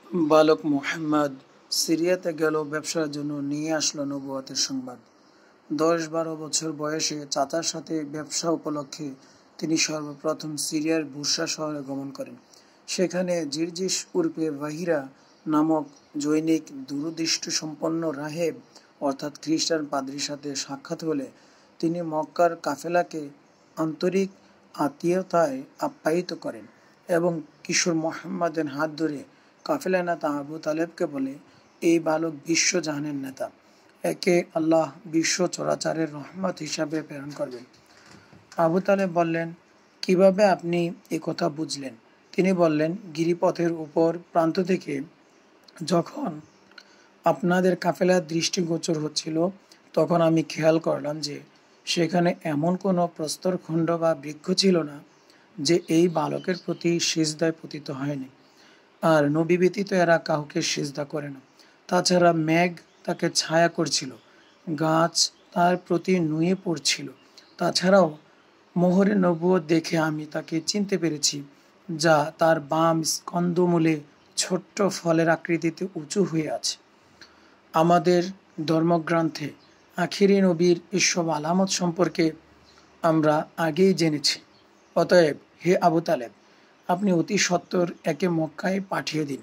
বালক মুহাম্মদ সিরিয়াতে গেল ব্যবসার জন্য, নিয়ে আসলো নবুয়তের সংবাদ। 10-12 বছর বয়সে চাচার সাথে ব্যবসা উপলক্ষে তিনি সর্বপ্রথম সিরিয়ার বুসরা শহরে গমন করেন। সেখানে জিরজিস উর্ফে বাহিরা নামক জৈনিক দূরদৃষ্টিসম্পন্ন রাহেব অর্থাৎ খ্রিস্টান পাদ্রীর সাথে সাক্ষাৎ হলে তিনি মক্কার কাফেলাকে আন্তরিক আত্মীয়তায় আপ্যায়িত করেন এবং কিশোর মুহাম্মাদের হাত ধরে কাফেলা নেতা আবু তালেবকে বলে, এই বালক বিশ্ব জাহানের নেতা, একে আল্লাহ বিশ্ব চরাচরের রহমত হিসাবে প্রেরণ করবেন। আবু তালেব বললেন, কিভাবে আপনি এ কথা বুঝলেন? তিনি বললেন, গিরিপথের উপর প্রান্ত থেকে যখন আপনাদের কাফেলার দৃষ্টিগোচর হচ্ছিল তখন আমি খেয়াল করলাম যে সেখানে এমন কোনো প্রস্তরখণ্ড বা বৃক্ষ ছিল না যে এই বালকের প্রতি সিজদায় পতিত হয়নি। আর নবী ব্যতীত এরা কাউকে সিজদা করে না। তাছাড়া মেঘ তাকে ছায়া করছিল, গাছ তার প্রতি নুয়ে পড়ছিল। তাছাড়াও মোহরে নবুয়ত দেখে আমি তাকে চিনতে পেরেছি, যা তার বাম স্কন্ধমূলে ছোট্ট ফলের আকৃতিতে উঁচু হয়ে আছে। আমাদের ধর্মগ্রন্থে আখিরি নবীর এসব আলামত সম্পর্কে আমরা আগেই জেনেছি। অতএব হে আবু তালেব, আপনি অতি সত্বর একে মক্কায় পাঠিয়ে দিন,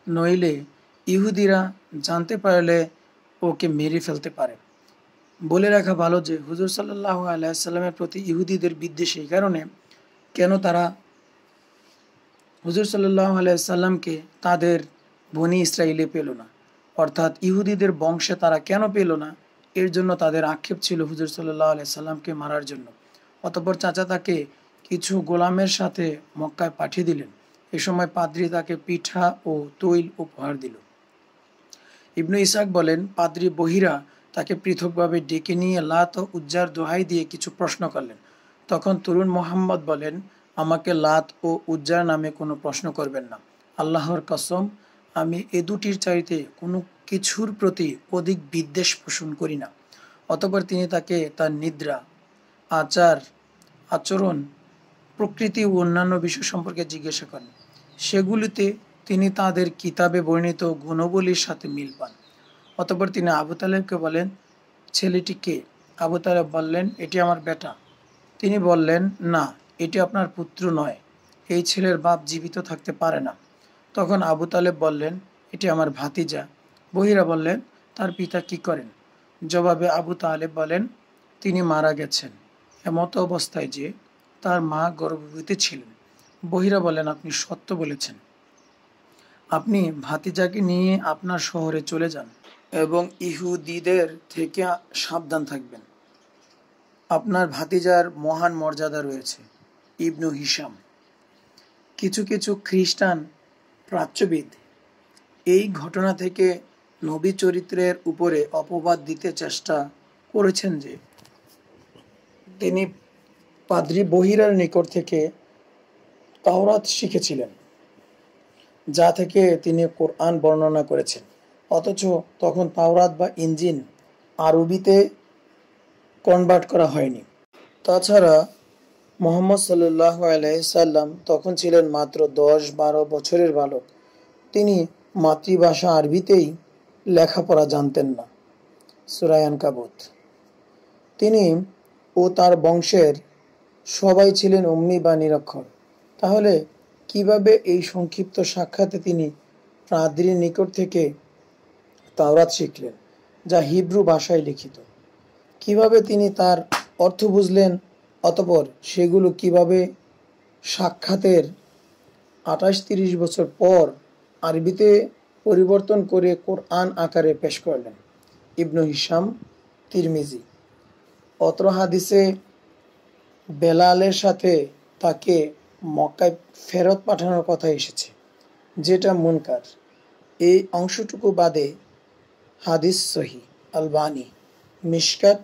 নইলে ইহুদিরা জানতে পারলে ওকে মেরে ফেলতে পারে। বলে রাখা ভালো যে হুজুর সাল্লাল্লাহু আলাইহি সাল্লামের প্রতি ইহুদিদের বিদ্বেষ এই কারণে কেন তারা হুজুর সাল্লাল্লাহু আলাইহি সাল্লামকে তাদের বনি ইসরাইলে পেল না, অর্থাৎ ইহুদিদের বংশে তারা কেন পেল না, এর জন্য তাদের আক্ষেপ ছিল হুজুর সাল্লাল্লাহু আলাইহি সাল্লামকে মারার জন্য। অতঃপর চাচা তাকে কিছু গোলামের সাথে মক্কায় পাঠিয়ে দিলেন। এ সময় পাদ্রী তাকে পিঠা ও তৈল উপহার দিল। ইবনু ইসহাক বলেন, পাদ্রী বহিরা তাকে পৃথকভাবে ডেকে নিয়ে লাত ও উজ্জার দোহাই দিয়ে কিছু প্রশ্ন করলেন। তখন তরুণ মোহাম্মদ বলেন, আমাকে লাত ও উজ্জার নামে কোনো প্রশ্ন করবেন না। আল্লাহর কসম, আমি এ দুটির চাইতে কোনো কিছুর প্রতি অধিক বিদ্বেষ পোষণ করি না। অতঃপর তিনি তাকে তার নিদ্রা, আচরণ, প্রকৃতি ও অন্যান্য বিষয় সম্পর্কে জিজ্ঞাসা করেন। সেগুলিতে তিনি তাদের কিতাবে বর্ণিত গুণাবলীর সাথে মিল পান। অতঃপর তিনি আবু তালেবকে বলেন, ছেলেটি কে? আবু তালেব বললেন, এটি আমার বেটা। তিনি বললেন, না, এটি আপনার পুত্র নয়, এই ছেলের বাপ জীবিত থাকতে পারে না। তখন আবু তালেব বললেন, এটি আমার ভাতিজা। বহিরা বললেন, তার পিতা কি করেন? জবাবে আবু তালেব বলেন, তিনি মারা গেছেন এমত অবস্থায় যে তার মা গর্ভবতী ছিলেন। বহিরা বলেন, আপনি সত্য বলেছেন। আপনি ভাতিজাকে নিয়ে আপনার শহরে চলে যান এবং ইহুদিদের থেকে সাবধান থাকবেন। আপনার ভাতিজার মহান মর্যাদা রয়েছে। ইবনু হিশাম। কিছু কিছু খ্রিস্টান প্রাচ্যবিদ এই ঘটনা থেকে নবী চরিত্রের উপরে অপবাদ দিতে চেষ্টা করেছেন যে তিনি পাদ্রী বহিরার নিকট থেকে তাওরাত শিখেছিলেন, যা থেকে তিনি কোরআন বর্ণনা করেছেন। অথচ তখন তাওরাত বা ইনজিল আরবিতে কনভার্ট করা হয়নি। তাছাড়া মুহাম্মদ সাল্লাল্লাহু আলাইহি সাল্লাম তখন ছিলেন মাত্র 10-12 বছরের বালক। তিনি মাতৃভাষা আরবিতেই লেখাপড়া জানতেন না। সূরা আনকাবুত। তিনি ও তার বংশের সবাই ছিলেন উম্মি বা নিরক্ষর। তাহলে কিভাবে এই সংক্ষিপ্ত সাক্ষাতে তিনি পাদ্রীর নিকট থেকে তাওরাত শিখলেন, যা হিব্রু ভাষায় লিখিত? কিভাবে তিনি তার অর্থ বুঝলেন? অতঃপর সেগুলো কিভাবে সাক্ষাতের 28-30 বছর পর আরবিতে পরিবর্তন করে কোরআন আকারে পেশ করলেন? ইবনু হিশাম, তিরমিজি। অত্র হাদিসে বেলালের সাথে তাকে মক্কায় ফেরত পাঠানোর কথা এসেছে, যেটা মুনকার। এই অংশটুকু বাদে হাদিস সহি। আলবানী, মিশকাত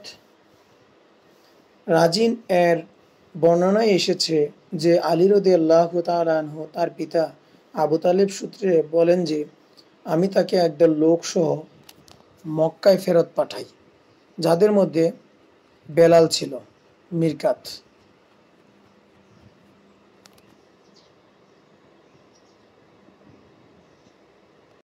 রাজিন এর বর্ণনায় এসেছে যে আলী রাদিয়াল্লাহু তাআলা আনহু তার পিতা আবু তালেব সূত্রে বলেন যে আমি তাকে একদল লোক সহ মক্কায় ফেরত পাঠাই, যাদের মধ্যে বেলাল ছিল। মিরকাত।